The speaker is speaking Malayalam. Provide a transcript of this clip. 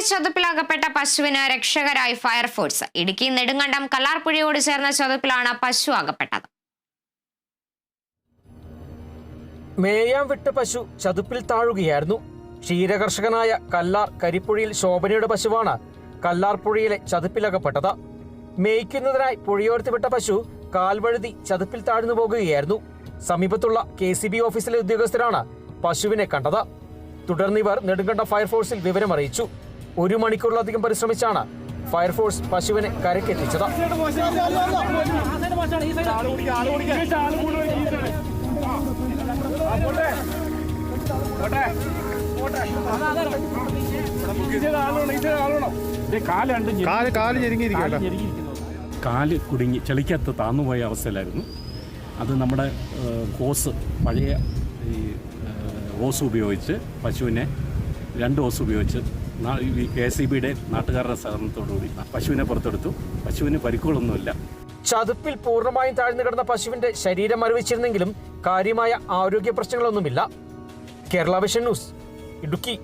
ചതുപ്പിലകപ്പെട്ട പശുവിന് രക്ഷകരായി ഫയർഫോഴ്സ്. ഇടുക്കി നെടുങ്കണ്ടം കല്ലാർപുഴയോട് ചേർന്ന ചതുപ്പിലാണ് പശു അകപ്പെട്ടത്. മേയാൻ വിട്ട പശു ചതുപ്പിൽ താഴുകയായിരുന്നു. ക്ഷീരകർഷകനായ കല്ലാർ കരിപ്പുഴയിൽ ശോഭനയുടെ പശുവാണ് കല്ലാർപുഴയിലെ ചതുപ്പിലകപ്പെട്ടത്. മേയ്ക്കുന്നതിനായി പുഴയോരത്ത് വിട്ട പശു കാൽവഴുതി ചതുപ്പിൽ താഴ്ന്നു പോകുകയായിരുന്നു. സമീപത്തുള്ള KCB ഓഫീസിലെ ഉദ്യോഗസ്ഥരാണ് പശുവിനെ കണ്ടത്. തുടർന്ന് ഇവർ നെടുങ്കണ്ടം ഫയർഫോഴ്സിൽ വിവരമറിയിച്ചു. 1 മണിക്കൂറിലധികം പരിശ്രമിച്ചാണ് ഫയർഫോഴ്സ് പശുവിനെ കരക്കെത്തിച്ചത്. കാല് കുടുങ്ങി ചെളിക്കകത്ത് താന്നുപോയ അവസ്ഥയിലായിരുന്നു. അത് നമ്മുടെ ഹോസ്, പഴയ ഈ ഹോസ് ഉപയോഗിച്ച് പശുവിനെ 2 ഹോസ് ഉപയോഗിച്ച് KCBയുടെ നാട്ടുകാരുടെ സഹകരണത്തോടുകൂടി പശുവിനെ പുറത്തെടുത്തു. പശുവിന് പരിക്കുകളൊന്നുമില്ല. ചതുപ്പിൽ പൂർണ്ണമായും താഴ്ന്നു കിടന്ന പശുവിന്റെ ശരീരം മരവിച്ചിരുന്നെങ്കിലും കാര്യമായ ആരോഗ്യ പ്രശ്നങ്ങളൊന്നുമില്ല. Kerala vision news, Idukki.